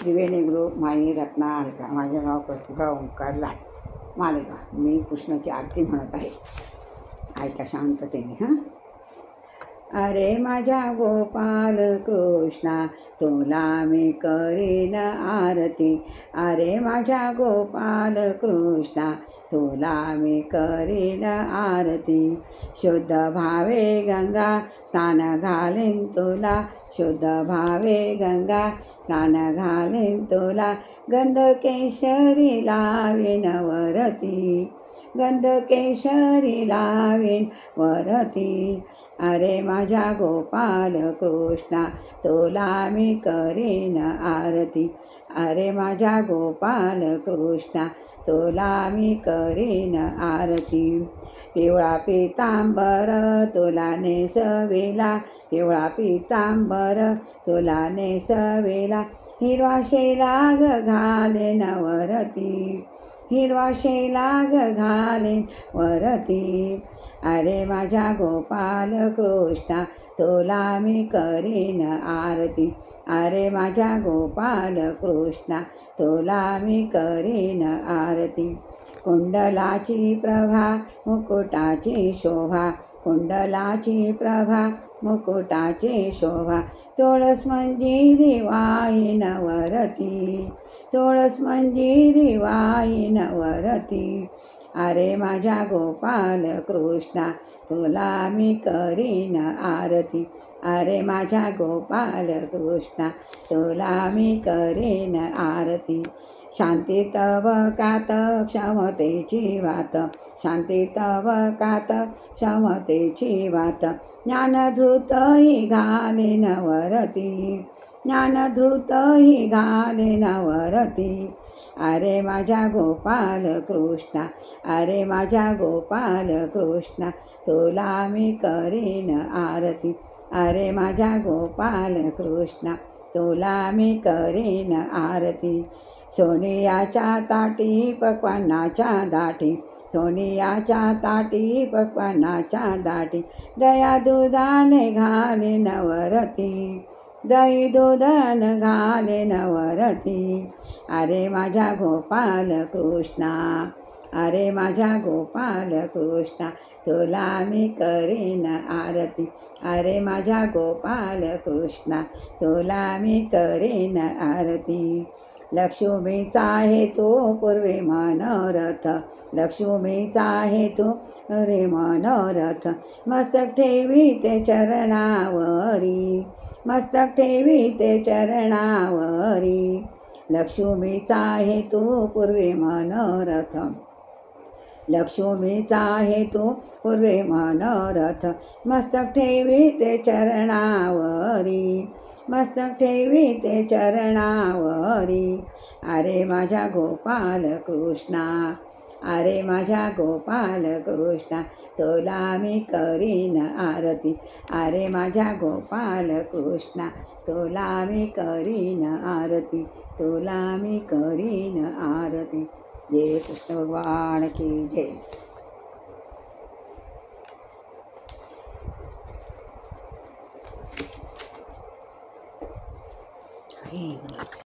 त्रिवेणी group माई रत्ना अलका. माझे नाव प्रतिभा ओंकार लाड मालेगाव. मी कृष्णाची आरती म्हणत आहे. ऐका शांततेने. अरे माझ्या गोपाल कृष्णा तुला मी करीन आरती. अरे माझ्या गोपाल कृष्णा तुला मी करीन आरती. शुद्ध भावे गंगा स्नान घालीन तुला. शुद्ध भावे गंगा स्नान घालीन तुला. गंध केशरी लावीन वरती. गंध केशरी लावीन वरती. अरे माझ्या गोपाल कृष्णा तुला मी करीन आरती. अरे माझ्या गोपाल कृष्णा तुला मी करीन आरती. पिवळा पितांबर तुला नेसविला. पिवळा पितांबर तुला नेसविला. हिरवा शेलाग घालेन वरती. हिरवा शेलाग घालेन वरती. अरे माझ्या गोपाल कृष्णा तुला मी करीन आरती. अरे माझ्या गोपाल कृष्णा तुला मी करीन आरती. कुंडलाची प्रभा मुकुटाची शोभा. कुंडलाची प्रभा मुकुटाची शोभा. तुळस मंजिरी वाहीन वरती. तुळस मंजिरी वाहीन वरती. अरे माझ्या गोपाल कृष्णा तुला मी करीन आरती. अरे माझ्या गोपाल कृष्णा तुला मी करीन आरती. शांती तव कात क्षमतेची वात. शांती तव कात क्षमतेची वात. ज्ञानधृत ही घालीन वरती. ज्ञानधृत ही घालीन वरती. अरे माझ्या गोपाल कृष्णा. अरे माझ्या गोपाल कृष्णा तुला मी करीन आरती. अरे माझ्या गोपाल कृष्णा तुला मी करीन आरती. सोनियाच्या ताटी पक्वान्नाच्या दाटी. सोनियाच्या ताटी पक्वान्नाच्या दाटी. दया दुधाने घालीन वरती. दही दूधन घालीन वरती. अरे माझ्या गोपाल कृष्णा. अरे माझ्या गोपाल कृष्णा तुला मी करीन आरती. अरे माझ्या गोपाल कृष्णा तुला मी करीन आरती. लक्ष्मीचा हेतू पूर्वी मनोरथ. लक्ष्मीचा हेतू रे मनोरथ. मस्तक ठेवी ते चरणावरी. मस्तक ठेवी ते चरणावरी. लक्ष्मीचा हेतू पूर्वी मनोरथ. लक्ष्मीचा हेतू पूर्वी मनोरथ. मस्तक ठेवी ते चरणावरी. मस्तक ठेवी ते चरणावरी. अरे माझ्या गोपाल कृष्णा. अरे माझ्या गोपाल कृष्णा तुला मी करीन आरती. अरे माझ्या गोपाल कृष्णा तुला मी करीन आरती. तुला मी करीन आरती. जय कृष्ण भगवान की जय. हरे